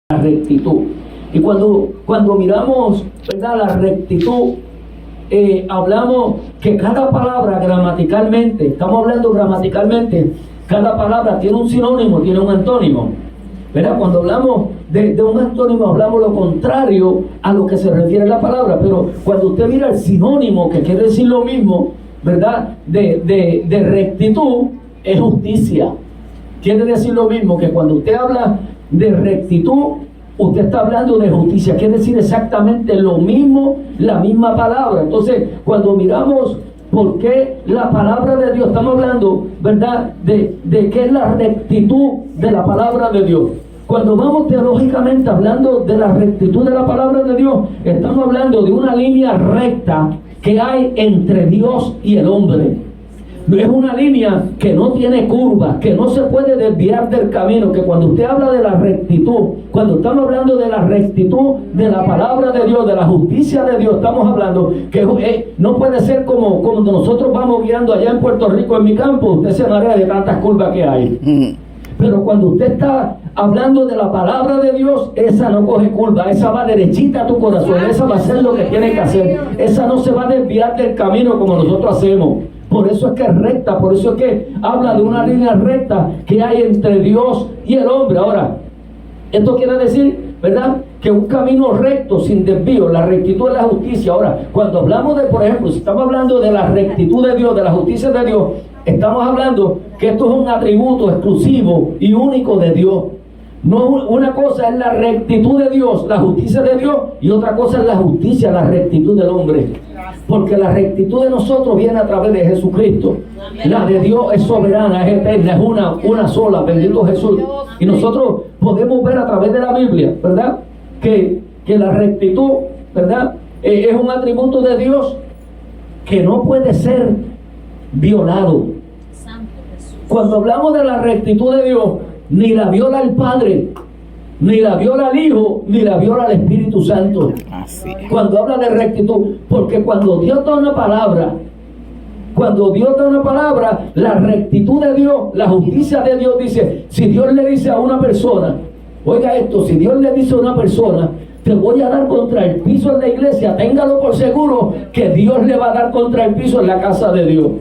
la rectitud. Y cuando miramos, ¿verdad?, la rectitud, hablamos que cada palabra gramaticalmente, estamos hablando gramaticalmente, cada palabra tiene un sinónimo, tiene un antónimo, ¿verdad? Cuando hablamos de un antónimo, hablamos lo contrario a lo que se refiere a la palabra, pero cuando usted mira el sinónimo, que quiere decir lo mismo, ¿verdad?, de rectitud, es justicia. Quiere decir lo mismo que cuando usted habla de rectitud, usted está hablando de justicia. Quiere decir exactamente lo mismo, la misma palabra. Entonces, cuando miramos por qué la palabra de Dios, estamos hablando, ¿verdad?, de qué es la rectitud de la palabra de Dios. Cuando vamos teológicamente hablando de la rectitud de la palabra de Dios, estamos hablando de una línea recta que hay entre Dios y el hombre. Es una línea que no tiene curvas, que no se puede desviar del camino, que cuando usted habla de la rectitud, cuando estamos hablando de la rectitud de la palabra de Dios, de la justicia de Dios, estamos hablando que no puede ser como cuando nosotros vamos guiando allá en Puerto Rico, en mi campo, usted se marea de tantas curvas que hay. Pero cuando usted está hablando de la palabra de Dios, esa no coge curva, esa va derechita a tu corazón, esa va a hacer lo que tiene que hacer, esa no se va a desviar del camino como nosotros hacemos. Por eso es que es recta, por eso es que habla de una línea recta que hay entre Dios y el hombre. Ahora, esto quiere decir, ¿verdad?, que un camino recto, sin desvío, la rectitud de la justicia. Ahora, cuando hablamos de, por ejemplo, si estamos hablando de la rectitud de Dios, de la justicia de Dios, estamos hablando que esto es un atributo exclusivo y único de Dios. No, una cosa es la rectitud de Dios, la justicia de Dios, y otra cosa es la justicia, la rectitud del hombre. Porque la rectitud de nosotros viene a través de Jesucristo. La de Dios es soberana, es eterna, es una sola, bendito Jesús. Y nosotros podemos ver a través de la Biblia, ¿verdad?, que la rectitud, ¿verdad?, es un atributo de Dios que no puede ser violado. Cuando hablamos de la rectitud de Dios, ni la viola el Padre, ni la viola el Hijo, ni la viola el Espíritu Santo. Cuando habla de rectitud, porque cuando Dios da una palabra, la rectitud de Dios, la justicia de Dios dice, si Dios le dice a una persona, oiga esto, si Dios le dice a una persona, te voy a dar contra el piso en la iglesia, téngalo por seguro que Dios le va a dar contra el piso en la casa de Dios.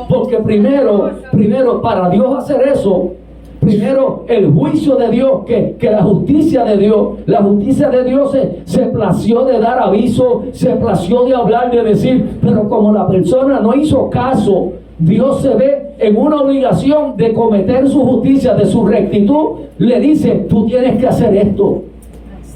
Porque primero, para Dios hacer eso, primero el juicio de Dios, que la justicia de Dios se plació de dar aviso, se plació de hablar, de decir, pero como la persona no hizo caso, Dios se ve en una obligación de cometer su justicia, de su rectitud, le dice, tú tienes que hacer esto.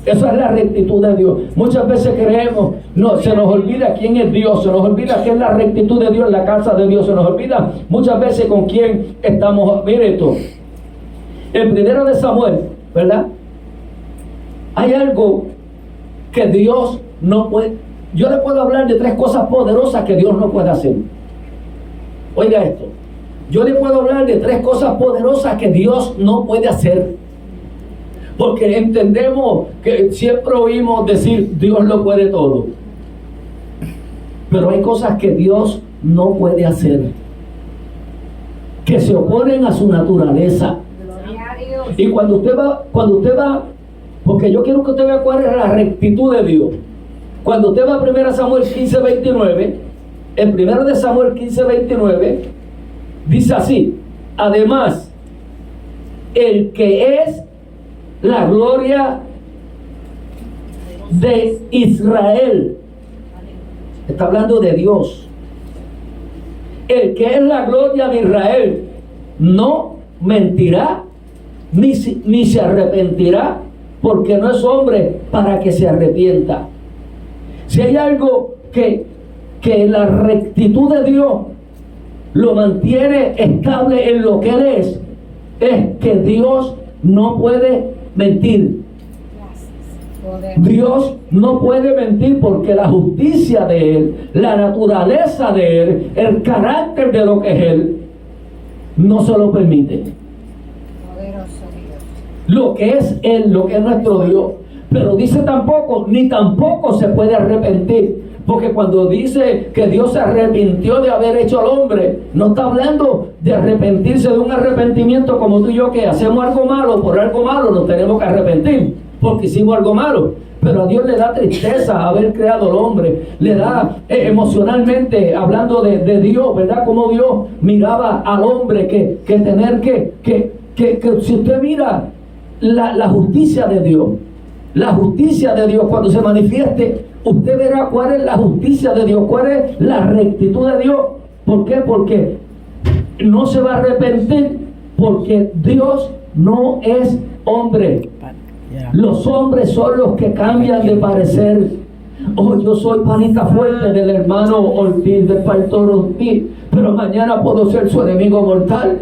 Esa es la rectitud de Dios. Muchas veces creemos, se nos olvida quién es Dios, se nos olvida qué es la rectitud de Dios en la casa de Dios, se nos olvida muchas veces con quién estamos. Mire esto, el primero de Samuel, ¿verdad? Hay algo que Dios no puede. Yo le puedo hablar de 3 cosas poderosas que Dios no puede hacer. Oiga esto, yo le puedo hablar de 3 cosas poderosas que Dios no puede hacer. Porque entendemos que siempre oímos decir, Dios lo puede todo. Pero hay cosas que Dios no puede hacer, que se oponen a su naturaleza. Y cuando usted va, porque yo quiero que usted vea cuál es la rectitud de Dios. Cuando usted va a 1 Samuel 15:29, en 1 de Samuel 15:29, dice así, además, el que es la gloria de Israel, está hablando de Dios, el que es la gloria de Israel, no mentirá, ni se arrepentirá, porque no es hombre para que se arrepienta. Si hay algo que la rectitud de Dios lo mantiene estable en lo que Él es que Dios no puede mentir. Dios no puede mentir porque la justicia de Él, la naturaleza de Él, el carácter de lo que es Él, no se lo permite. Lo que es Él, lo que es nuestro Dios. Pero dice tampoco se puede arrepentir. Porque cuando dice que Dios se arrepintió de haber hecho al hombre, no está hablando de arrepentirse, de un arrepentimiento como tú y yo, que hacemos algo malo, por algo malo nos tenemos que arrepentir. porque hicimos algo malo. Pero a Dios le da tristeza haber creado al hombre. Le da emocionalmente, hablando de Dios, ¿verdad? Como Dios miraba al hombre, que tener que si usted mira la justicia de Dios, la justicia de Dios cuando se manifieste, usted verá cuál es la justicia de Dios, cuál es la rectitud de Dios. ¿Por qué? Porque no se va a arrepentir, porque Dios no es hombre. Los hombres son los que cambian de parecer. Oh, yo soy panita fuerte del hermano Ortiz, del pastor Ortiz, pero mañana puedo ser su enemigo mortal,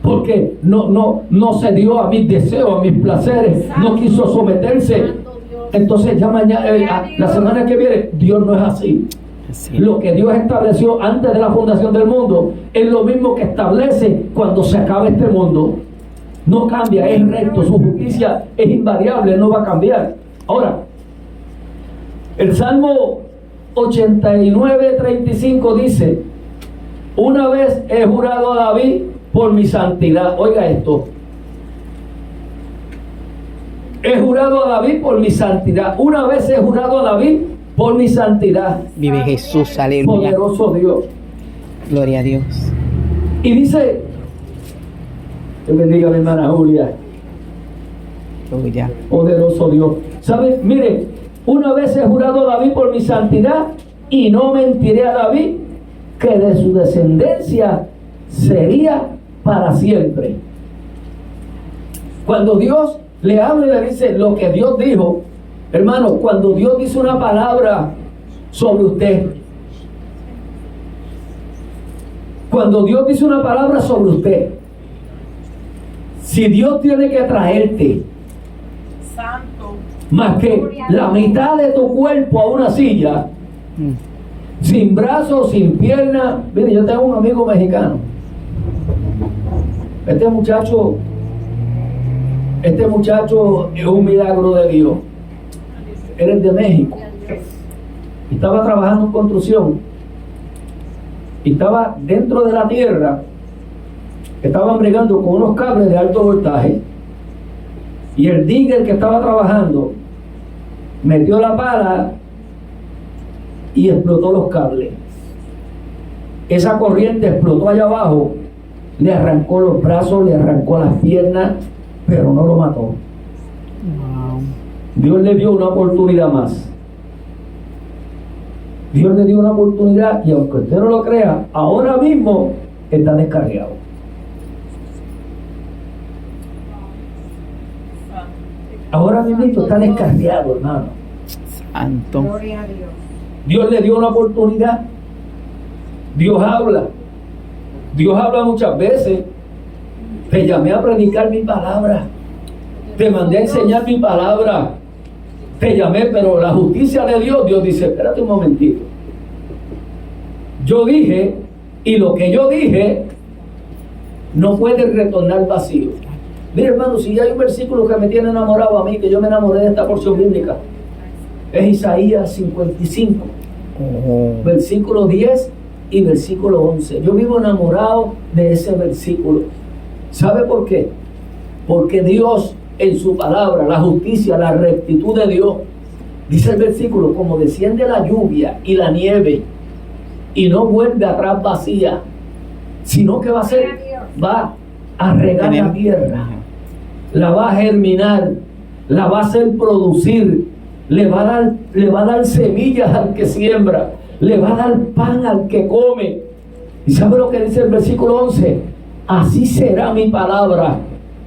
porque no se dio a mis deseos, a mis placeres, no quiso someterse. Entonces ya mañana, la semana que viene, Dios no es así. Lo que Dios estableció antes de la fundación del mundo es lo mismo que establece cuando se acabe este mundo. No cambia, es recto, su justicia es invariable, no va a cambiar. Ahora, el Salmo 89:35 dice: una vez he jurado a David por mi santidad. Oiga esto. He jurado a David por mi santidad. Una vez he jurado a David por mi santidad. Vive Jesús, aleluya. Poderoso Dios. Gloria a Dios. Y dice, Dios bendiga a mi hermana Julia. Aleluya. Poderoso Dios. ¿Sabe? Mire, una vez he jurado a David por mi santidad, y no mentiré a David, que de su descendencia sería para siempre. Cuando Dios le habla y le dice lo que Dios dijo, hermano, cuando Dios dice una palabra sobre usted, cuando Dios dice una palabra sobre usted, si Dios tiene que traerte más que la mitad de tu cuerpo a una silla, sin brazos, sin piernas. Mire, yo tengo un amigo mexicano. Este muchacho es un milagro de Dios. Él es de México. Estaba trabajando en construcción. Y estaba dentro de la tierra. Estaban bregando con unos cables de alto voltaje. Y el digger que estaba trabajando metió la pala y explotó los cables. Esa corriente explotó allá abajo, le arrancó los brazos, le arrancó las piernas, pero no lo mató. Wow. Dios le dio una oportunidad más. Dios le dio una oportunidad, y aunque usted no lo crea, ahora mismo está descarriado. Ahora mismo está descarriado, hermano. Santo. Gloria a Dios. Dios le dio una oportunidad. Dios habla. Dios habla muchas veces. Te llamé a predicar mi palabra. Te mandé a enseñar mi palabra. Te llamé, pero la justicia de Dios, Dios dice, espérate un momentito. Yo dije, y lo que yo dije no puede retornar vacío. Mira, hermano, si hay un versículo que me tiene enamorado a mí, que yo me enamoré de esta porción bíblica, es Isaías 55, versículo 10 y versículo 11. Yo vivo enamorado de ese versículo. ¿Sabe por qué? Porque Dios, en su palabra, la justicia, la rectitud de Dios, dice el versículo, como desciende la lluvia y la nieve, y no vuelve atrás vacía, sino que va a regar la tierra, la va a germinar, la va a hacer producir, le va a dar semillas al que siembra, le va a dar pan al que come. ¿Y sabe lo que dice el versículo 11? Así será mi palabra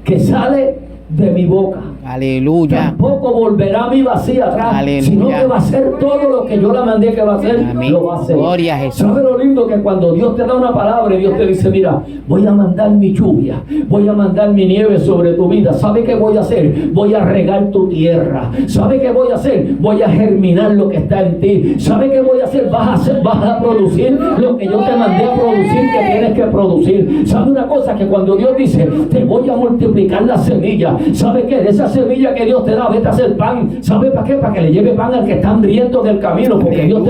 que sale de mi boca. Aleluya. Tampoco volverá a mí vacía atrás, Aleluya. sino que va a hacer todo lo que yo la mandé que va a hacer. Amén. Lo va a hacer. Gloria a Jesús. ¿Sabe lo lindo? Que cuando Dios te da una palabra y Dios te dice, mira, voy a mandar mi lluvia, voy a mandar mi nieve sobre tu vida. ¿Sabe qué voy a hacer? Voy a regar tu tierra. ¿Sabe qué voy a hacer? Voy a germinar lo que está en ti. ¿Sabe qué voy a hacer? Vas a producir lo que yo te mandé a producir, que tienes que producir. ¿Sabe una cosa? Que cuando Dios dice, te voy a multiplicar la semilla, ¿Sabe qué? De esa semilla que Dios te da, vete a hacer pan. ¿Sabe para qué? Para que le lleve pan al que está hambriento en el camino, porque Dios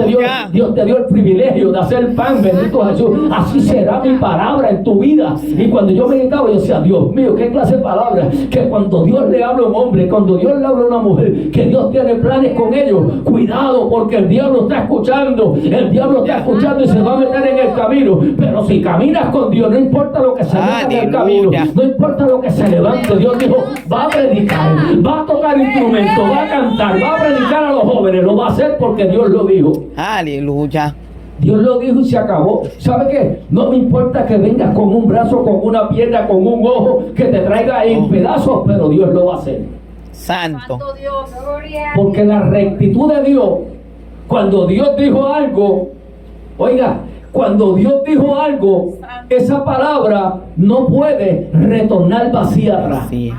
te dio el privilegio de hacer pan, bendito Jesús. Así será mi palabra en tu vida. Y cuando yo meditaba, yo decía, Dios mío, qué clase de palabra, que cuando Dios le habla a un hombre, cuando Dios le habla a una mujer, que Dios tiene planes con ellos. Cuidado, porque el diablo está escuchando, y se va a meter en el camino. Pero si caminas con Dios, no importa lo que se meta en el camino, no importa lo que se levante, Dios dijo, va a predicar, va a tocar instrumentos, va a cantar, va a predicar a los jóvenes, lo va a hacer porque Dios lo dijo. Aleluya. Dios lo dijo y se acabó. ¿Sabe qué? No me importa que vengas con un brazo, con una pierna, con un ojo, que te traiga en pedazos, pero Dios lo va a hacer. Santo. Porque la rectitud de Dios, cuando Dios dijo algo, oiga, cuando Dios dijo algo, esa palabra no puede retornar vacía atrás. Sí.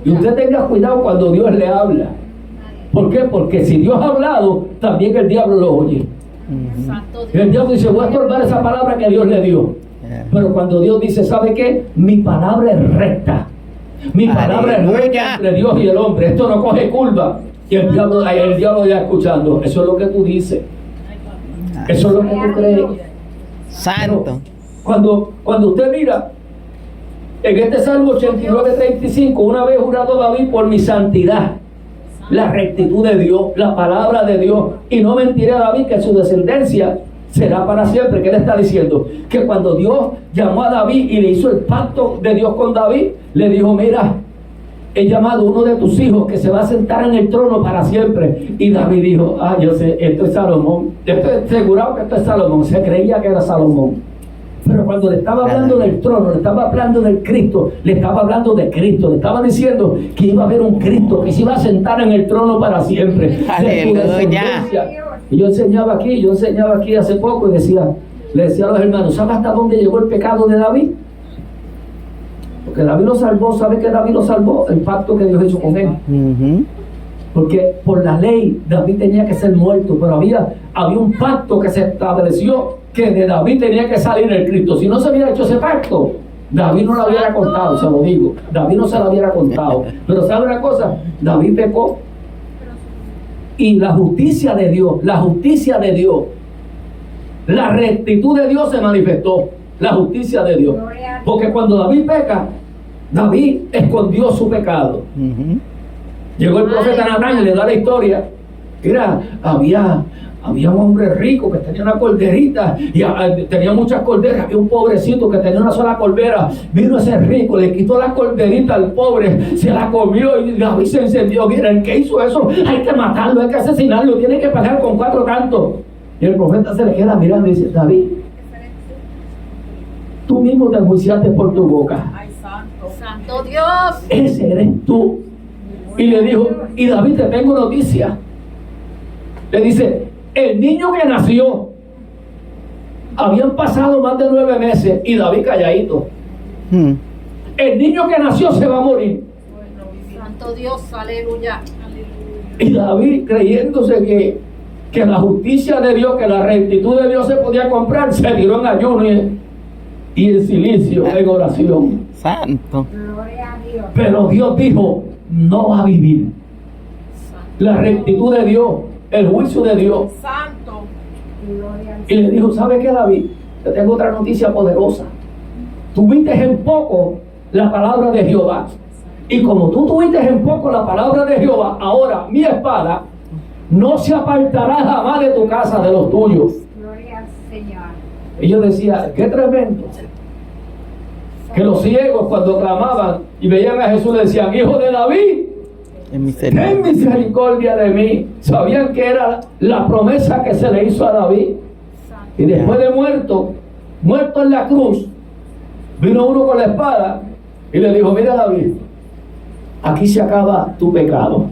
Y usted tenga cuidado cuando Dios le habla. ¿Por qué? Porque si Dios ha hablado, también el diablo lo oye. Y el diablo dice, voy a estorbar esa palabra que Dios le dio. Pero cuando Dios dice, ¿sabe qué? Mi palabra es recta. Mi palabra es recta entre Dios y el hombre. Esto no coge curva. Y el diablo ya escuchando. Eso es lo que tú dices. Eso es lo que tú crees. Santo. Pero cuando usted mira en este Salmo 89:35, una vez jurado David por mi santidad, la rectitud de Dios, la palabra de Dios, y no mentiré a David que su descendencia será para siempre. ¿Qué le está diciendo? Que cuando Dios llamó a David y le hizo el pacto de Dios con David, le dijo, mira, he llamado a uno de tus hijos que se va a sentar en el trono para siempre. Y David dijo, yo sé, esto es Salomón. Yo estoy asegurado que esto es Salomón. Se creía que era Salomón. Pero cuando le estaba hablando del trono, le estaba hablando del Cristo, le estaba hablando de Cristo, le estaba diciendo que iba a haber un Cristo que se iba a sentar en el trono para siempre. Aleluya. Y yo enseñaba aquí hace poco y le decía a los hermanos, ¿sabe hasta dónde llegó el pecado de David? Porque David lo salvó. ¿Sabe que David lo salvó? El pacto que Dios hizo con él. Porque por la ley David tenía que ser muerto, pero había un pacto que se estableció que de David tenía que salir el Cristo. Si no se hubiera hecho ese pacto, David no lo hubiera contado, se lo digo. David no se lo hubiera contado. Pero ¿sabe una cosa? David pecó. Y la justicia de Dios, la rectitud de Dios se manifestó. La justicia de Dios. Porque cuando David peca, David escondió su pecado. Llegó el profeta Natán y le da la historia. Mira, había un hombre rico que tenía una corderita y tenía muchas corderas. Había un pobrecito que tenía una sola cordera. Vino ese rico, le quitó la corderita al pobre, se la comió y David se encendió. Mira, el que hizo eso, hay que matarlo, hay que asesinarlo, tiene que pagar con 4 cantos. Y el profeta se le queda mirando y dice, David, tú mismo te enjuiciaste por tu boca. Ay, santo Dios. Ese eres tú. Y le dijo, y David, te tengo noticia. Le dice, el niño que nació, habían pasado más de 9 meses y David calladito. El niño que nació se va a morir. Santo Dios, aleluya. Y David, creyéndose que la justicia de Dios, que la rectitud de Dios se podía comprar, se tiró en ayuno y en silicio, en oración. Santo. Pero Dios dijo, no va a vivir. La rectitud de Dios, el juicio de Dios. Santo. Y le dijo, ¿sabe qué, David? Te tengo otra noticia poderosa. Tuviste en poco la palabra de Jehová. Y como tú tuviste en poco la palabra de Jehová, ahora mi espada no se apartará jamás de tu casa, de los tuyos. Gloria al Señor. Y yo decía, qué tremendo. Que los ciegos cuando clamaban y veían a Jesús le decían, hijo de David, ten misericordia de mí. Sabían que era la promesa que se le hizo a David. Y después de muerto en la cruz, vino uno con la espada y le dijo, mira David, aquí se acaba tu pecado.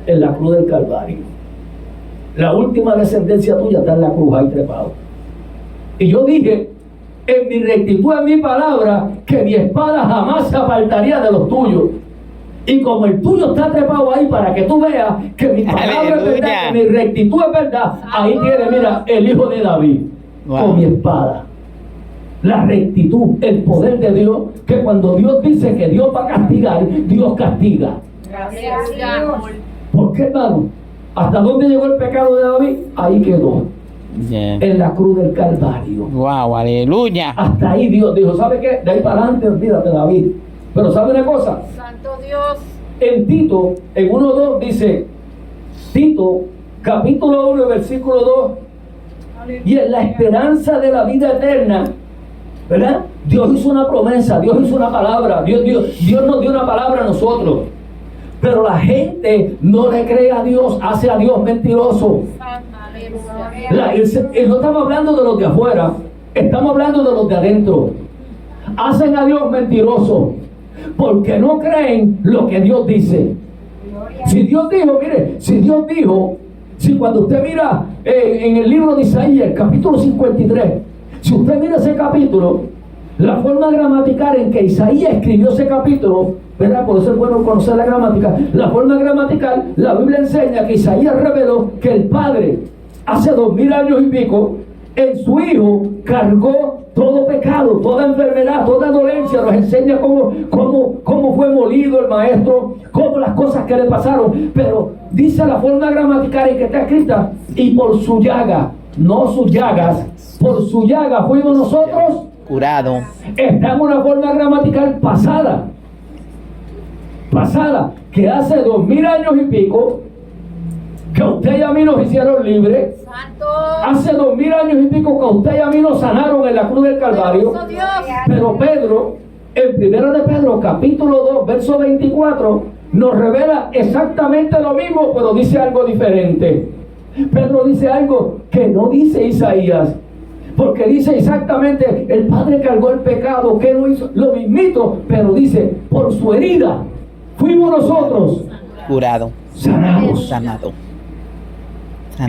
En la cruz del Calvario. La última descendencia tuya está en la cruz ahí trepado. Y yo dije, en mi rectitud, en mi palabra, que mi espada jamás se apartaría de los tuyos. Y como el tuyo está trepado ahí para que tú veas que mi palabra es verdad, que mi rectitud es verdad, ahí tiene, mira, el hijo de David con mi espada. la rectitud, el poder de Dios, que cuando Dios dice que Dios va a castigar, Dios castiga. Gracias, Señor. ¿Por qué, hermano? ¿Hasta dónde llegó el pecado de David? Ahí quedó, Yeah. en la cruz del Calvario. Wow, aleluya. Hasta ahí Dios dijo, ¿sabe qué? De ahí para adelante, olvídate, David. Pero ¿sabe una cosa? Santo Dios. En Tito, en 1:2 dice, Tito, capítulo 1, versículo 2, y en la esperanza de la vida eterna, ¿verdad? Dios hizo una promesa, Dios hizo una palabra, Dios nos dio una palabra a nosotros. Pero la gente no le cree a Dios, hace a Dios mentiroso. Aleluya. No estamos hablando de los de afuera, estamos hablando de los de adentro. Hacen a Dios mentiroso porque no creen lo que Dios dice. Si Dios dijo, mire, si cuando usted mira en el libro de Isaías, el capítulo 53, si usted mira ese capítulo, la forma gramatical en que Isaías escribió ese capítulo, ¿verdad? Por eso es bueno conocer la gramática. La forma gramatical, la Biblia enseña que Isaías reveló que el Padre, hace 2000 años y pico, en su Hijo cargó todo pecado, toda enfermedad, toda dolencia. Nos enseña cómo fue molido el Maestro, cómo las cosas que le pasaron. Pero dice la forma gramatical en que está escrita, y por su llaga, no sus llagas, por su llaga fuimos nosotros Curado. está en una forma gramatical pasada, que hace 2000 años y pico, que a usted y a mí nos hicieron libres. Santo. Hace 2000 años y pico que a usted y a mí nos sanaron en la cruz del Calvario. Santo Dios. Pero Pedro, en 1 de Pedro, capítulo 2, verso 24, nos revela exactamente lo mismo, pero dice algo diferente. Pedro dice algo que no dice Isaías, porque dice exactamente, el Padre cargó el pecado, que no hizo lo mismito, pero dice, por su herida fuimos nosotros Curado. sanados. Sanado.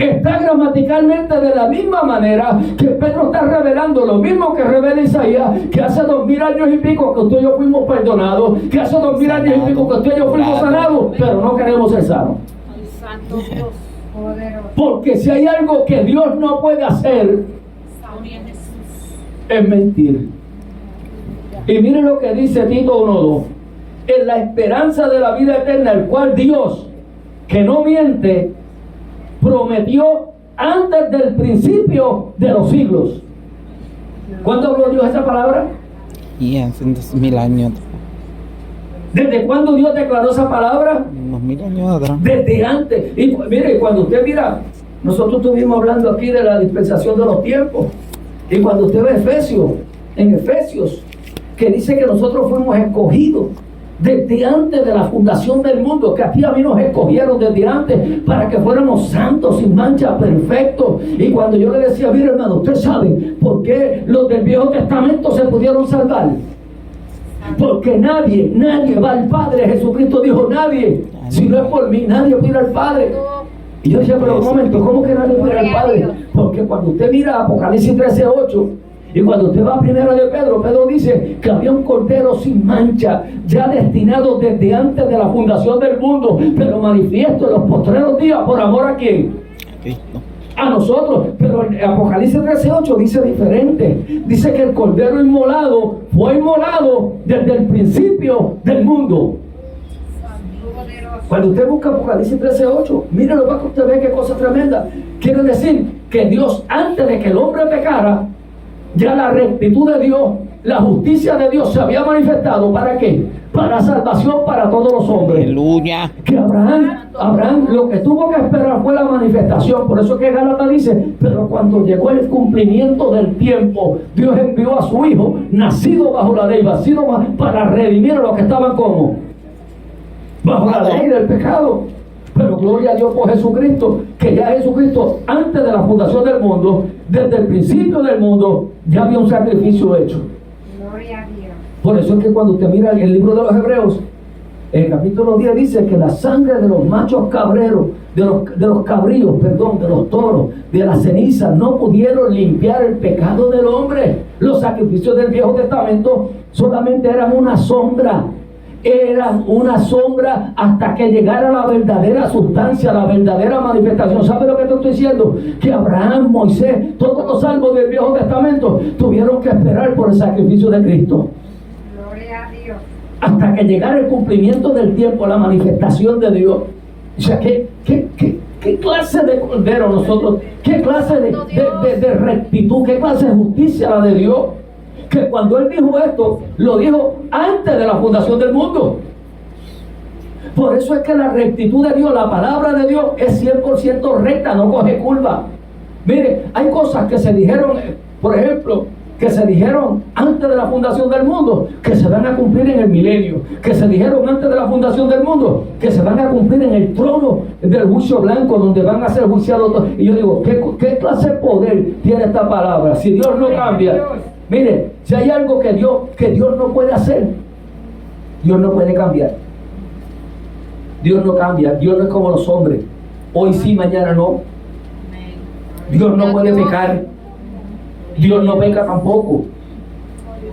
Está gramaticalmente de la misma manera que Pedro está revelando lo mismo que revela Isaías, que hace 2000 años y pico que usted y yo fuimos perdonados, que hace 2000 años y pico que usted y yo fuimos sanados, pero no queremos ser sanos. Santo Dios. Poderoso. Porque si hay algo que Dios no puede hacer, es mentir. Y mire lo que dice Tito 1:2: en la esperanza de la vida eterna, el cual Dios, que no miente, prometió antes del principio de los siglos. ¿Cuándo habló Dios esa palabra? Y hace 2000 años. ¿Desde cuándo Dios declaró esa palabra? Unos 1000 años atrás. Desde antes. Y mire, cuando usted mira, nosotros estuvimos hablando aquí de la dispensación de los tiempos. Y cuando usted ve en Efesios, que dice que nosotros fuimos escogidos desde antes de la fundación del mundo, que a ti y a mí nos escogieron desde antes para que fuéramos santos, sin mancha, perfectos. Y cuando yo le decía, mire hermano, usted sabe por qué los del Viejo Testamento se pudieron salvar. Porque nadie va al Padre. Jesucristo dijo, nadie, si no es por mí, nadie puede ir al Padre. Y yo decía, pero un momento, ¿cómo que nadie puede ir al Padre? Porque cuando usted mira Apocalipsis 13:8, y cuando usted va a 1 de Pedro, Pedro dice que había un cordero sin mancha, ya destinado desde antes de la fundación del mundo, pero manifiesto en los postreros días. ¿Por amor a quién? Cristo. A nosotros. Pero en Apocalipsis 13:8 dice diferente. Dice que el cordero inmolado fue inmolado desde el principio del mundo. Cuando usted busca Apocalipsis 13:8, mírelo para que usted vea qué cosa tremenda. Quiere decir que Dios, antes de que el hombre pecara, ya la rectitud de Dios, la justicia de Dios se había manifestado. ¿Para qué? Para salvación para todos los hombres. Aleluya. Que Abraham lo que tuvo que esperar fue la manifestación. Por eso que Gálatas dice, pero cuando llegó el cumplimiento del tiempo, Dios envió a su Hijo, nacido bajo la ley, nacido para redimir a los que estaban como bajo la ley del pecado. Pero gloria a Dios por Jesucristo, que ya Jesucristo, antes de la fundación del mundo, desde el principio del mundo, ya había un sacrificio hecho. Gloria a Dios. Por eso es que cuando usted mira el libro de los Hebreos, el capítulo 10 dice que la sangre de los machos cabreros, de los cabríos, perdón, de los toros, de las cenizas, no pudieron limpiar el pecado del hombre. Los sacrificios del Viejo Testamento solamente eran una sombra. eran una sombra hasta que llegara la verdadera sustancia, la verdadera manifestación. ¿Sabe lo que te estoy diciendo? Que Abraham, Moisés, todos los salvos del Viejo Testamento tuvieron que esperar por el sacrificio de Cristo. Gloria a Dios. Hasta que llegara el cumplimiento del tiempo, la manifestación de Dios. O sea, ¿qué clase de cordero nosotros? ¿Qué clase de rectitud? ¿Qué clase de justicia la de Dios? Que cuando Él dijo esto, lo dijo antes de la fundación del mundo. Por eso es que la rectitud de Dios, la palabra de Dios, es 100% recta, no coge curva. Mire, hay cosas que se dijeron, por ejemplo, que se dijeron antes de la fundación del mundo, que se van a cumplir en el milenio, que se dijeron antes de la fundación del mundo, que se van a cumplir en el trono del juicio blanco, donde van a ser juiciados todos. Y yo digo, ¿qué clase de poder tiene esta palabra? Si Dios no cambia, mire, si hay algo que Dios no puede hacer, Dios no puede cambiar. Dios no cambia, Dios no es como los hombres, hoy sí, mañana no. Dios no puede pecar, Dios no peca tampoco.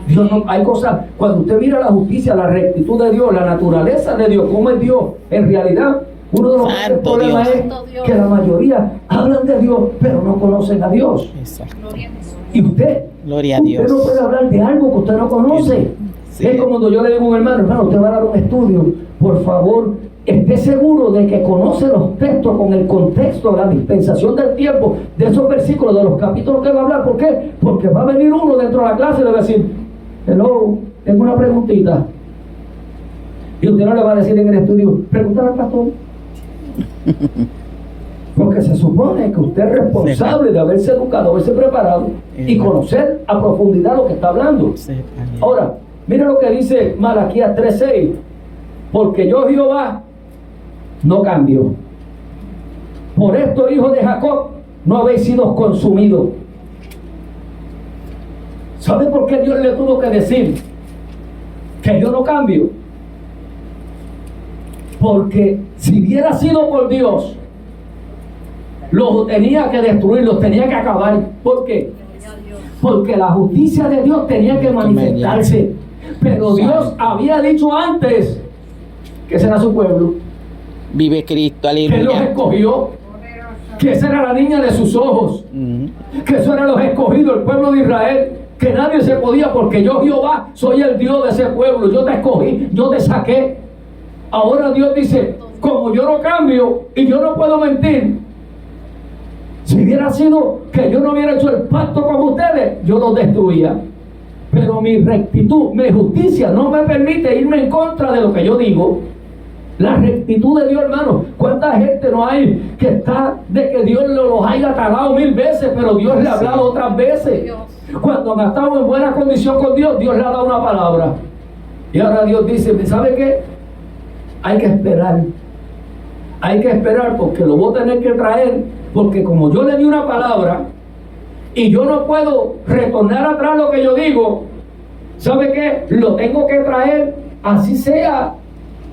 Dios no, hay cosas, cuando usted mira la justicia, la rectitud de Dios, la naturaleza de Dios, cómo es Dios, en realidad, uno de los grandes problemas es que la mayoría hablan de Dios, pero no conocen a Dios. Exacto. Y usted, Gloria a usted Dios. no puede hablar de algo que usted no conoce. Sí. Es como cuando yo le digo a un hermano, usted va a dar un estudio, por favor, esté seguro de que conoce los textos con el contexto, la dispensación del tiempo, de esos versículos, de los capítulos que va a hablar. ¿Por qué? Porque va a venir uno dentro de la clase y le va a decir, hello, tengo una preguntita. Y usted no le va a decir en el estudio, pregúntale al pastor. Porque se supone que usted es responsable de haberse educado, haberse preparado y conocer a profundidad lo que está hablando. Ahora, mira lo que dice Malaquías 3:6. Porque yo, Jehová, no cambio. Por esto, hijos de Jacob, no habéis sido consumidos. ¿Sabe por qué Dios le tuvo que decir que yo no cambio? Porque si hubiera sido por Dios, los tenía que destruir, los tenía que acabar. ¿Por qué? Porque la justicia de Dios tenía que manifestarse. Pero Dios había dicho antes que ese era su pueblo, Vive Cristo, que Él los aleluya. escogió, que esa era la niña de sus ojos, que eso era los escogidos, el pueblo de Israel, que nadie se podía, porque yo, Jehová, soy el Dios de ese pueblo, yo te escogí, yo te saqué. Ahora Dios dice, como yo no cambio y yo no puedo mentir, si hubiera sido que yo no hubiera hecho el pacto con ustedes, yo los destruía. Pero mi rectitud, mi justicia no me permite irme en contra de lo que yo digo. La rectitud de Dios, hermano. ¿Cuánta gente no hay que está de que Dios los haya talado 1000 veces, pero Dios le ha hablado otras veces? Cuando han estado en buena condición con Dios, Dios le ha dado una palabra. Y ahora Dios dice, ¿sabe qué? Hay que esperar. Hay que esperar porque lo voy a tener que traer, porque como yo le di una palabra y yo no puedo retornar atrás lo que yo digo, ¿sabe qué? Lo tengo que traer, así sea,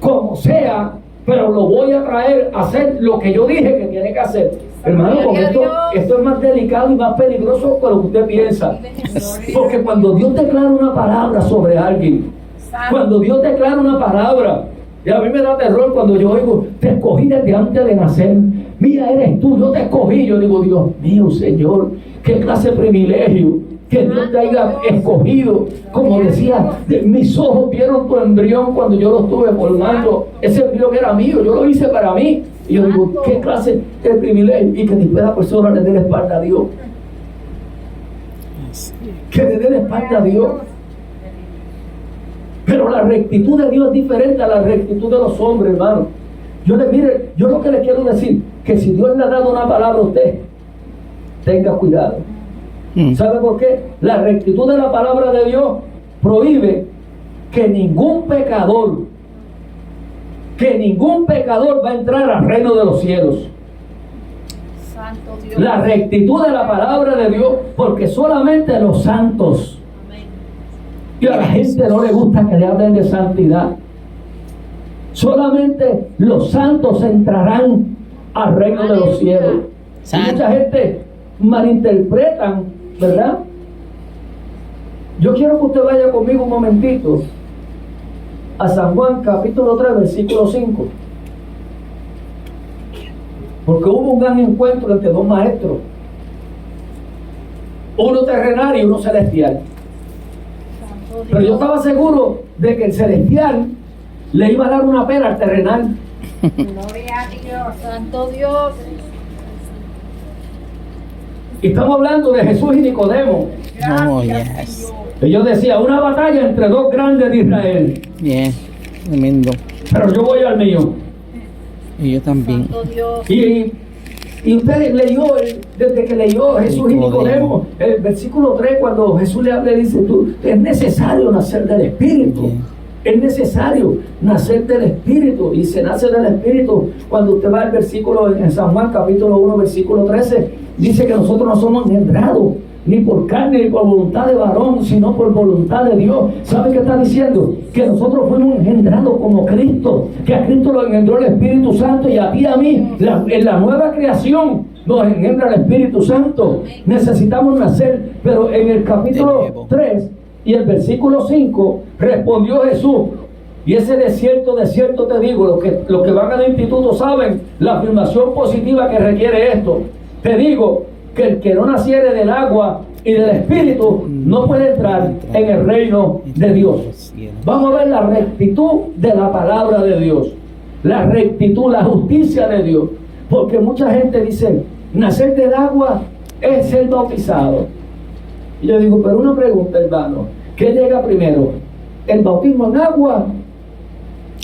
como sea, pero lo voy a traer a hacer lo que yo dije que tiene que hacer. Hermano, porque esto es más delicado y más peligroso que lo que usted piensa. Porque cuando Dios declara una palabra sobre alguien, cuando Dios declara una palabra, y a mí me da terror cuando yo oigo, te escogí desde antes de nacer, mira, eres tú, yo te escogí. Yo digo, Dios mío, Señor, qué clase de privilegio que Dios te haya escogido. Como decía, mis ojos vieron tu embrión cuando yo lo estuve formando. Ese embrión era mío, yo lo hice para mí. Y yo digo, qué clase de privilegio. Y que después la persona le dé la espalda a Dios. Que le dé la espalda a Dios. Pero la rectitud de Dios es diferente a la rectitud de los hombres, hermano. Mire, yo lo que le quiero decir, que si Dios le ha dado una palabra a usted, tenga cuidado. ¿Sabe por qué? La rectitud de la palabra de Dios prohíbe que ningún pecador va a entrar al reino de los cielos. Santo Dios. La rectitud de la palabra de Dios, porque solamente los santos, y a la gente no le gusta que le hablen de santidad, solamente los santos entrarán al reino de los cielos. Y mucha gente malinterpretan, ¿verdad? Yo quiero que usted vaya conmigo un momentito a San Juan capítulo 3, versículo 5. Porque hubo un gran encuentro entre dos maestros, uno terrenal y uno celestial. Santo Pero yo Dios. estaba seguro de que el celestial le iba a dar una pera al terrenal. Gloria a Dios. Santo Dios. Y estamos hablando de Jesús y Nicodemo. Gracias, Oh, yes. Señor. Ellos decían, una batalla entre dos grandes de Israel. Bien, tremendo. Pero yo voy al mío. Y yo también. Santo Dios. Y usted leyó, desde que leyó Jesús y Nicodemo, el versículo 3, cuando Jesús le habla, dice, tú, es necesario nacer del Espíritu. Bien. Es necesario nacer del Espíritu. Y se nace del Espíritu. Cuando usted va al versículo en San Juan, capítulo 1, versículo 13, dice que nosotros no somos engendrados ni por carne ni por voluntad de varón, sino por voluntad de Dios. ¿Sabe qué está diciendo? Que nosotros fuimos engendrados como Cristo, que a Cristo lo engendró el Espíritu Santo, y a ti y a mí, en la nueva creación, nos engendra el Espíritu Santo. Necesitamos nacer. Pero en el De capítulo nuevo. 3 y el versículo 5, respondió Jesús, y ese desierto te digo, los que van al instituto saben la afirmación positiva que requiere esto. Te digo que el que no naciere del agua y del Espíritu no puede entrar en el reino de Dios. Vamos a ver la rectitud de la palabra de Dios, la rectitud, la justicia de Dios. Porque mucha gente dice, nacer del agua es ser bautizado. Y yo digo, pero una pregunta, hermano, ¿qué llega primero? ¿El bautismo en agua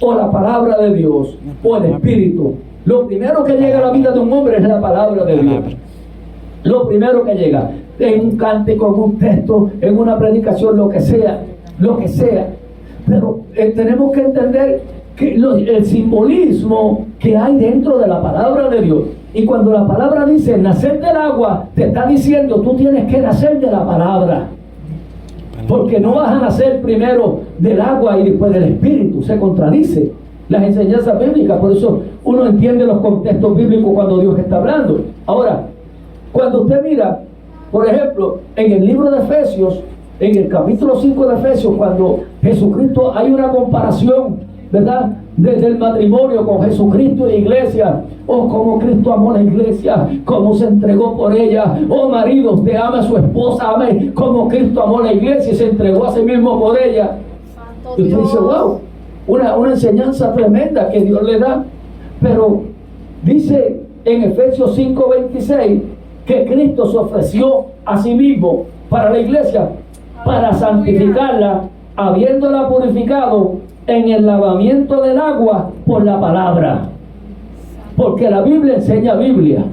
o la palabra de Dios o el Espíritu? Lo primero que llega a la vida de un hombre es la palabra de Dios. Lo primero que llega, en un cántico, en un texto, en una predicación, lo que sea. Pero tenemos que entender que el simbolismo que hay dentro de la palabra de Dios. Y cuando la palabra dice nacer del agua, te está diciendo tú tienes que nacer de la palabra. Porque no vas a nacer primero del agua y después del Espíritu. Se contradice las enseñanzas bíblicas. Por eso uno entiende los contextos bíblicos cuando Dios está hablando. Ahora, cuando usted mira, por ejemplo, en el libro de Efesios, en el capítulo 5 de Efesios, cuando Jesucristo, hay una comparación, ¿verdad?, desde el matrimonio con Jesucristo y la iglesia. Oh, cómo Cristo amó a la iglesia, cómo se entregó por ella. Oh, maridos, te ama a su esposa, ame como Cristo amó a la iglesia y se entregó a sí mismo por ella. Santo Y usted dice, Dios. wow, una enseñanza tremenda que Dios le da. Pero dice en Efesios 5:26 que Cristo se ofreció a sí mismo para la iglesia, para santificarla, habiéndola purificado en el lavamiento del agua por la palabra. Porque la Biblia enseña Biblia.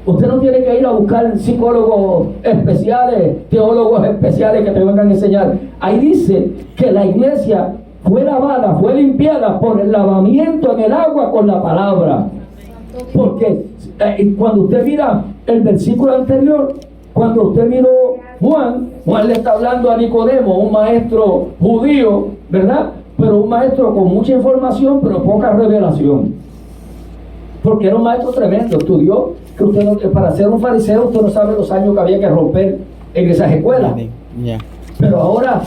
Usted no tiene que ir a buscar psicólogos especiales, teólogos especiales que te vengan a enseñar. Ahí dice que la iglesia fue lavada, fue limpiada por el lavamiento en el agua con la palabra. Santo Dios. Porque cuando usted mira el versículo anterior, cuando usted miró Juan le está hablando a Nicodemo, un maestro judío, ¿verdad? Pero un maestro con mucha información, pero poca revelación. Porque era un maestro tremendo, estudió, que usted no, para ser un fariseo usted no sabe los años que había que romper en esas escuelas. Ya. Pero ahora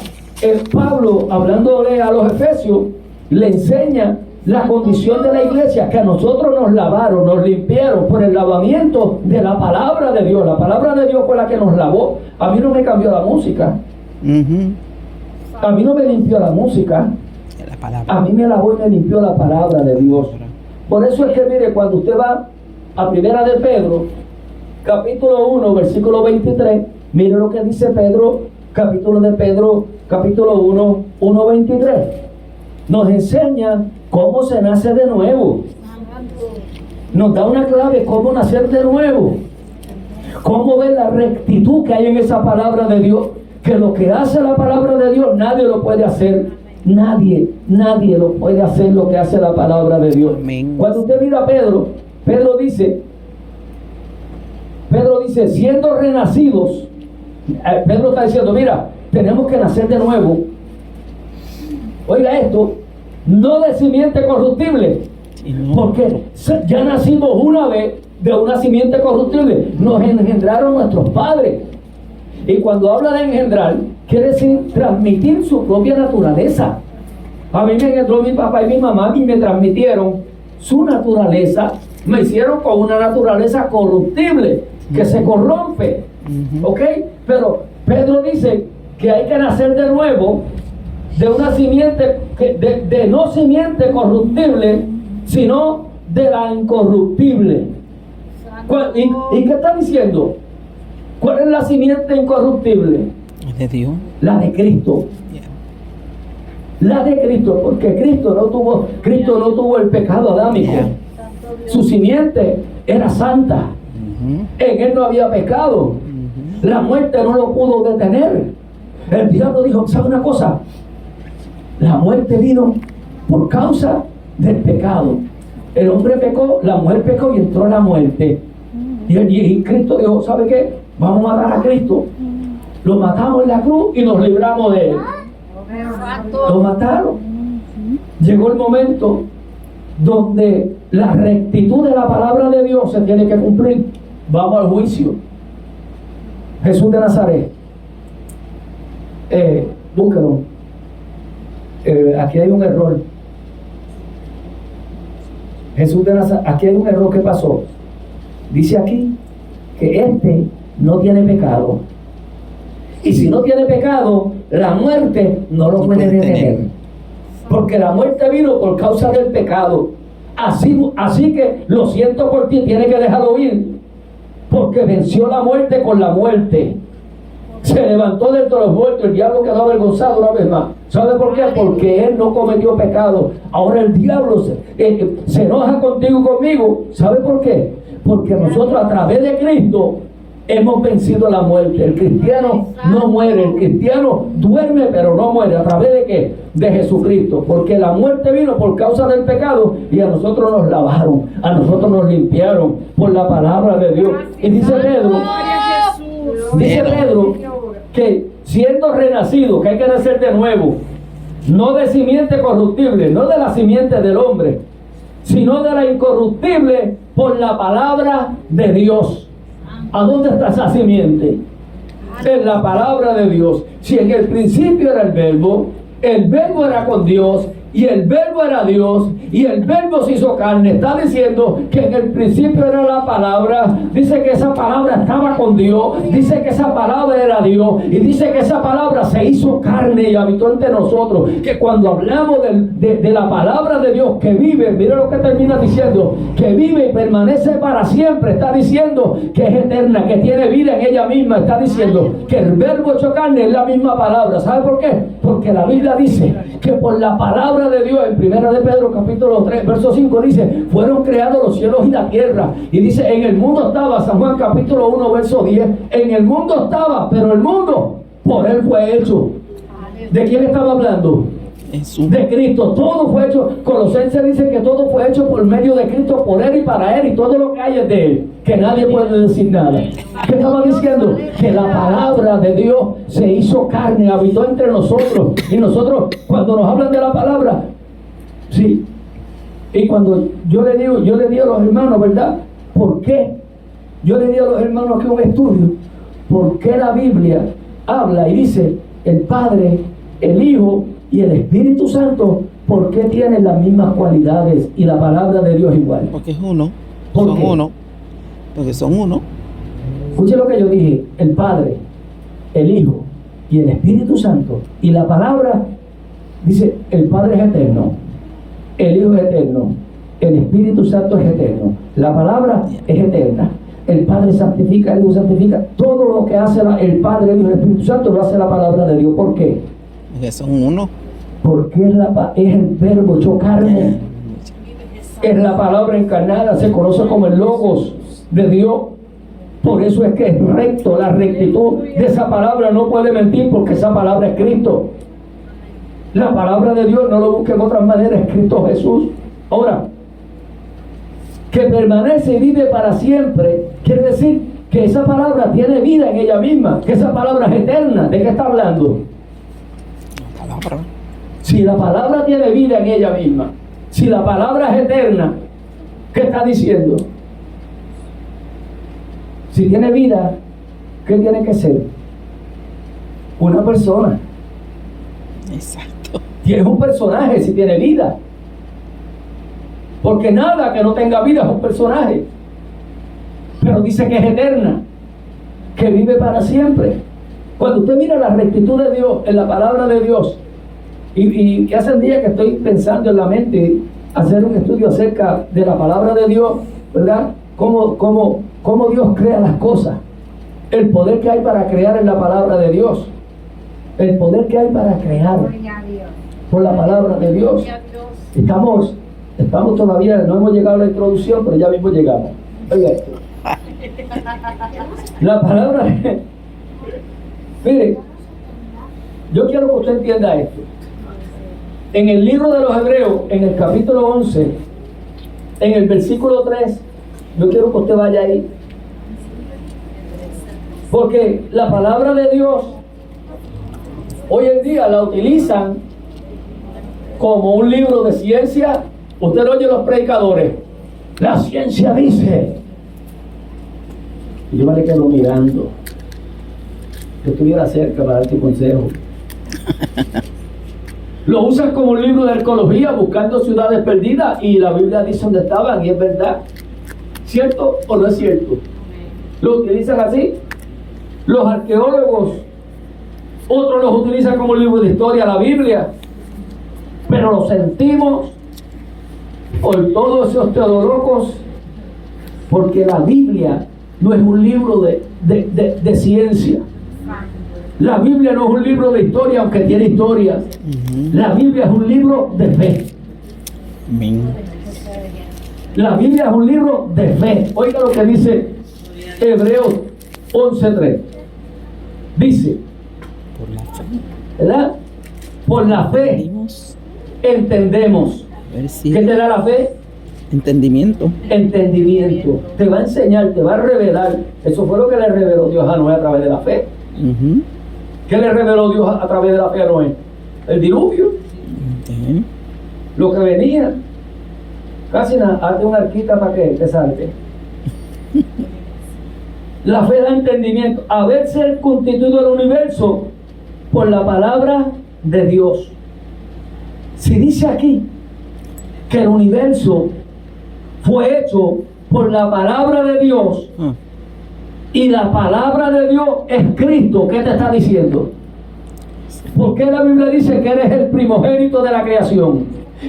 Pablo, hablándole a los efesios, le enseña la condición de la iglesia, que a nosotros nos lavaron, nos limpiaron por el lavamiento de la palabra de Dios. La palabra de Dios fue la que nos lavó. A mí no me cambió la música, a mí no me limpió la música, La palabra. a mí me lavó y me limpió la palabra de Dios. Por eso es que mire, cuando usted va a Primera de Pedro, capítulo 1, versículo 23, mire lo que dice Pedro, capítulo 1, 23. Nos enseña cómo se nace de nuevo. Nos da una clave cómo nacer de nuevo. Cómo ver la rectitud que hay en esa palabra de Dios. Que lo que hace la palabra de Dios nadie lo puede hacer. Nadie lo puede hacer lo que hace la palabra de Dios. Amén. Cuando usted mira a Pedro dice, siendo renacidos, Pedro está diciendo, mira, tenemos que nacer de nuevo. Oiga esto, no de simiente corruptible, porque ya nacimos una vez de una simiente corruptible. Nos engendraron nuestros padres. Y cuando habla de engendrar, quiere decir transmitir su propia naturaleza. A mí me entró mi papá y mi mamá y me transmitieron su naturaleza, me hicieron con una naturaleza corruptible, que se corrompe, ¿ok? Pero Pedro dice que hay que nacer de nuevo, de una simiente, de no simiente corruptible, sino de la incorruptible. ¿Y qué está diciendo? ¿Cuál es la simiente incorruptible? De Dios. La de Cristo. La de Cristo, porque Cristo no tuvo el pecado adámico. Santo Dios. Su simiente era santa. En él no había pecado. La muerte no lo pudo detener. El diablo dijo, ¿sabe una cosa? La muerte vino por causa del pecado. El hombre pecó, la mujer pecó y entró la muerte. Y Cristo dijo, ¿sabe qué? Vamos a matar a Cristo. Lo matamos en la cruz y nos libramos de él. Lo mataron. Llegó el momento donde la rectitud de la palabra de Dios se tiene que cumplir. Vamos al juicio. Jesús de Nazaret. Búsquelo. Aquí hay un error. Jesús de Nazaret. Aquí hay un error que pasó. Dice aquí que este no tiene pecado. Y si no tiene pecado, la muerte no lo puede detener. Porque la muerte vino por causa del pecado. Así que lo siento por ti, tiene que dejarlo ir. Porque venció la muerte con la muerte. Se levantó de entre los muertos, el diablo quedó avergonzado una vez más. ¿Sabe por qué? Porque él no cometió pecado. Ahora el diablo se enoja contigo y conmigo. ¿Sabe por qué? Porque nosotros a través de Cristo hemos vencido la muerte. El cristiano no muere, el cristiano duerme pero no muere. ¿A través de qué? De Jesucristo. Porque la muerte vino por causa del pecado y a nosotros nos lavaron, a nosotros nos limpiaron por la palabra de Dios. Y dice Pedro que siendo renacido, que hay que nacer de nuevo, no de simiente corruptible, no de la simiente del hombre, sino de la incorruptible por la palabra de Dios. ¿A dónde está esa simiente? En la palabra de Dios. Si en el principio era el verbo era con Dios, y el verbo era Dios, y el verbo se hizo carne. Está diciendo que en el principio era la palabra. Dice que esa palabra estaba con Dios. Dice que esa palabra era Dios. Y dice que esa palabra se hizo carne y habitó entre nosotros. Que cuando hablamos de la palabra de Dios que vive, mira lo que termina diciendo, que vive y permanece para siempre. Está diciendo que es eterna, que tiene vida en ella misma. Está diciendo que el verbo hecho carne es la misma palabra. ¿Sabe por qué? Porque la Biblia dice que por la palabra de Dios, en primera de Pedro capítulo 3 verso 5 dice, fueron creados los cielos y la tierra. Y dice, en el mundo estaba, San Juan capítulo 1 verso 10, en el mundo estaba, pero el mundo por él fue hecho. ¿De quién estaba hablando? Jesús. De Cristo. Todo fue hecho. Colosenses dice que todo fue hecho por medio de Cristo, por él y para él, y todo lo que hay es de él, que nadie puede decir nada. ¿Qué estaba diciendo? Que la palabra de Dios se hizo carne, habitó entre nosotros. Y nosotros, cuando nos hablan de la palabra, sí, y cuando yo le di a los hermanos, ¿verdad? ¿Por qué? Yo le di a los hermanos aquí un estudio. ¿Por qué la Biblia habla y dice el Padre, el Hijo y el Espíritu Santo? ¿Por qué tienen las mismas cualidades y la palabra de Dios igual? Porque es uno. ¿Por Son qué? uno. Porque son uno. Escuche lo que yo dije. El Padre, el Hijo y el Espíritu Santo. Y la palabra dice, el Padre es eterno, el Hijo es eterno, el Espíritu Santo es eterno. La palabra es eterna. El Padre santifica, el Hijo santifica. Todo lo que hace el Padre, el Hijo y el Espíritu Santo lo hace la palabra de Dios. ¿Por qué? Porque son uno. Porque es el verbo hecho carne. Es la palabra encarnada. Se conoce como el Logos de Dios. Por eso es que es recto. La rectitud de esa palabra no puede mentir, porque esa palabra es Cristo. La palabra de Dios no lo busque en otras maneras. Es Cristo Jesús. Ahora, que permanece y vive para siempre, quiere decir que esa palabra tiene vida en ella misma, que esa palabra es eterna. ¿De qué está hablando? La palabra. Si la palabra tiene vida en ella misma, si la palabra es eterna, ¿qué está diciendo? Si tiene vida, ¿qué tiene que ser? Una persona. Exacto. Tienes un personaje si tiene vida. Porque nada que no tenga vida es un personaje. Pero dice que es eterna, que vive para siempre. Cuando usted mira la rectitud de Dios en la palabra de Dios, y hace un día que estoy pensando en la mente hacer un estudio acerca de la palabra de Dios, ¿verdad? Cómo Dios crea las cosas, el poder que hay para crear en la palabra de Dios, el poder que hay para crear Gloria a Dios. por la palabra de Dios. Gloria a Dios. Estamos todavía, no hemos llegado a la introducción, pero ya mismo llegamos. Oiga esto. La palabra, mire, yo quiero que usted entienda esto. En el libro de los Hebreos, en el capítulo 11, en el versículo 3, yo quiero que usted vaya ahí. Porque la palabra de Dios, hoy en día la utilizan como un libro de ciencia. Usted oye los predicadores, la ciencia dice. Y yo me le quedo mirando. Yo estuviera cerca para darte consejo. Lo usan como un libro de arqueología, buscando ciudades perdidas, y la Biblia dice dónde estaban, y es verdad. ¿Cierto o no es cierto? Lo utilizan así. Los arqueólogos, otros los utilizan como libro de historia, la Biblia, pero lo sentimos por todos esos teólogos, porque la Biblia no es un libro de ciencia. La Biblia no es un libro de historia, aunque tiene historia. La Biblia es un libro de fe. Amén. La Biblia es un libro de fe. Oiga lo que dice Hebreos 11:3. Dice, Por la fe. ¿verdad? Por la fe Dimos entendemos. ¿Qué versículo. te da la fe? Entendimiento. Entendimiento. Te va a enseñar, te va a revelar. Eso fue lo que le reveló Dios a Noé a través de la fe. Ujú. ¿Qué le reveló Dios a través de la fe a Noé? El diluvio, Sí. lo que venía. Casi nada, hazte una arquita para que te salte. La fe da entendimiento. Haberse constituido el universo por la palabra de Dios. Si dice aquí que el universo fue hecho por la palabra de Dios, Ah, y la palabra de Dios es Cristo, ¿qué te está diciendo? ¿Por qué la Biblia dice que eres el primogénito de la creación?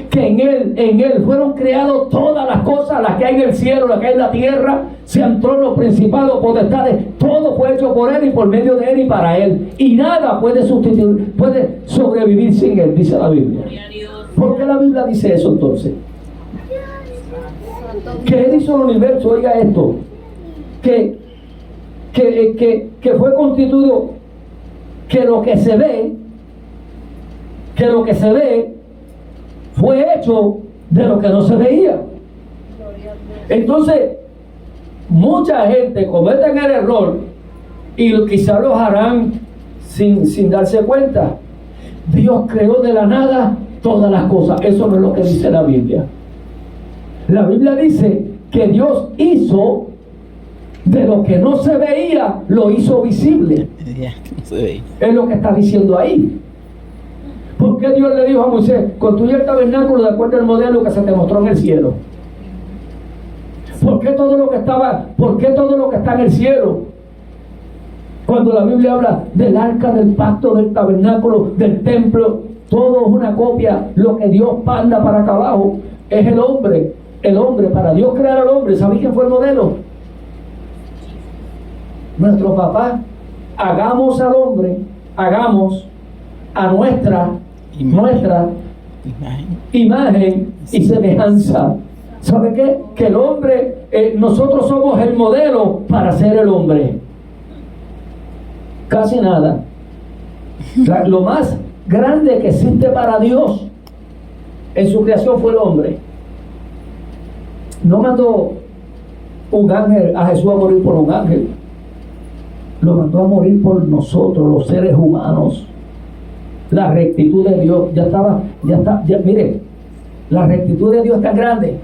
Que en Él fueron creadas todas las cosas, las que hay en el cielo, las que hay en la tierra, sean tronos, principados, potestades, todo fue hecho por Él y por medio de Él y para Él. Y nada puede sustituir, puede sobrevivir sin Él, dice la Biblia. ¿Por qué la Biblia dice eso entonces? Que Él hizo el universo, oiga esto, que fue constituido, que lo que se ve fue hecho de lo que no se veía. Entonces, mucha gente comete el error, y quizás los harán sin darse cuenta. Dios creó de la nada todas las cosas. Eso no es lo que dice la Biblia. La Biblia dice que Dios hizo de lo que no se veía, lo hizo visible. ya, no se ve. Es lo que está diciendo ahí. ¿Por qué Dios le dijo a Moisés, construye el tabernáculo de acuerdo al modelo que se te mostró en el cielo? ¿Por qué todo lo que está en el cielo? Cuando la Biblia habla del arca, del pacto, del tabernáculo, del templo, todo es una copia. Lo que Dios manda para acá abajo es el hombre. El hombre, para Dios crear al hombre, ¿sabéis quién fue el modelo? Nuestro papá. Hagamos al hombre, hagamos a nuestra imagen y semejanza. ¿Sabe qué? Que el hombre, nosotros somos el modelo para ser el hombre. Casi nada. Lo más grande que existe para Dios en su creación fue el hombre. No mandó un ángel a Jesús a morir por un ángel. Lo mandó a morir por nosotros, los seres humanos. La rectitud de Dios mire, la rectitud de Dios es tan grande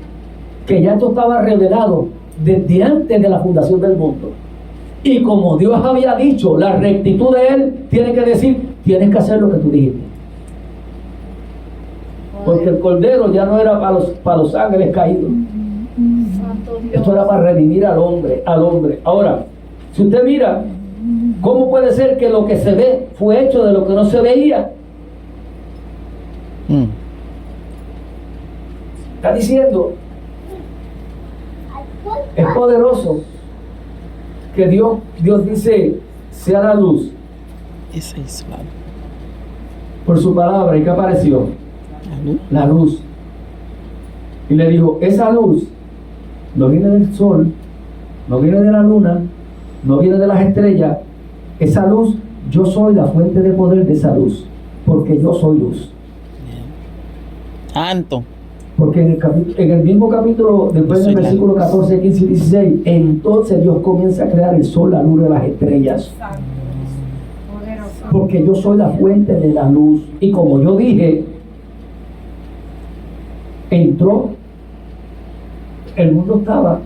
que ya esto estaba revelado desde antes de la fundación del mundo. Y como Dios había dicho, la rectitud de Él tiene que decir, tienes que hacer lo que tú dijiste. Porque el cordero ya no era para los ángeles caídos. Santo Dios. Esto era para redimir al hombre, al hombre. Ahora, si usted mira, ¿cómo puede ser que lo que se ve fue hecho de lo que no se veía? Mm. Está diciendo, es poderoso que Dios dice, sea la luz Esa es la por su palabra. ¿Y qué apareció? luz. La luz. Y le dijo, esa luz no viene del sol, no viene de la luna, no viene de las estrellas. Esa luz, yo soy la fuente de poder de esa luz, porque yo soy luz. Santo. Porque en el mismo capítulo, después del versículo 14, 15 y 16, entonces Dios comienza a crear el sol, la luna y las estrellas. Santo. Poderoso. Porque yo soy la fuente de la luz. Y como yo dije, entró, el mundo estaba,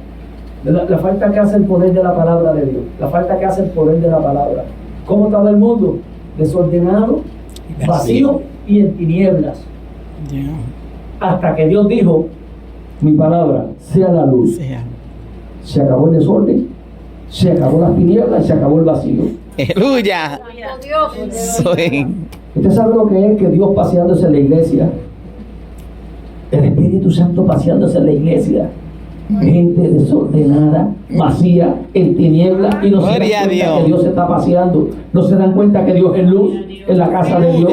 la falta que hace el poder de la palabra de Dios, la falta que hace el poder de la palabra. ¿Cómo estaba el mundo? Desordenado, vacío y en tinieblas. Ya. Hasta que Dios dijo, mi palabra, sea la luz. Sea. Se acabó el desorden, se acabó las tinieblas, se acabó el vacío. Aleluya. Santo Dios. Soy. Usted sabe lo que es que Dios paseándose en la iglesia, el Espíritu Santo paseándose en la iglesia, gente desordenada, vacía, en tinieblas, y no se dan Gloria a cuenta Dios. que Dios se está paseando, no se dan cuenta que Dios es luz en la casa de Dios.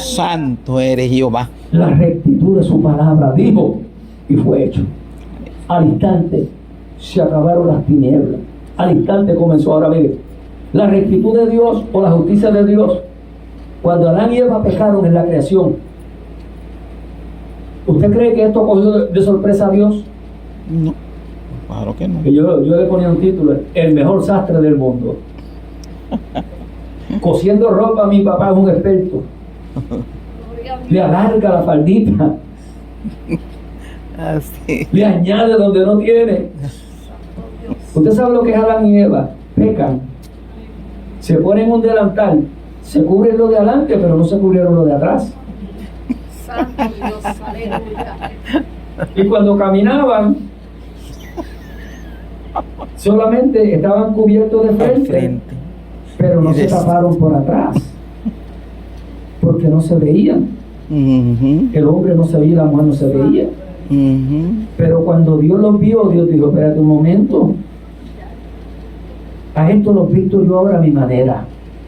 Santo eres Jehová. La rectitud de su palabra dijo y fue hecho. Al instante se acabaron las tinieblas, al instante comenzó. Ahora mire, la rectitud de Dios o la justicia de Dios, cuando Adán y Eva pecaron en la creación, ¿usted cree que esto cogió de sorpresa a Dios? No. Claro que no. Que yo le ponía un título, el mejor sastre del mundo. Cosiendo ropa, mi papá es un experto. Gloria a Dios. Le alarga la faldita, Así. le añade donde no tiene. Usted sabe lo que es Adán y Eva, pecan, se ponen un delantal, se cubren lo de adelante, pero no se cubrieron lo de atrás. Santo Dios. Aleluya. Y cuando caminaban, solamente estaban cubiertos de Al frente, frente. pero no Y se de- taparon por atrás, porque no se veían. Ujú, El hombre no se veía, la mujer no se veía. ujú. Pero cuando Dios los vio, Dios dijo, espérate un momento, a esto los visto yo ahora a mi manera.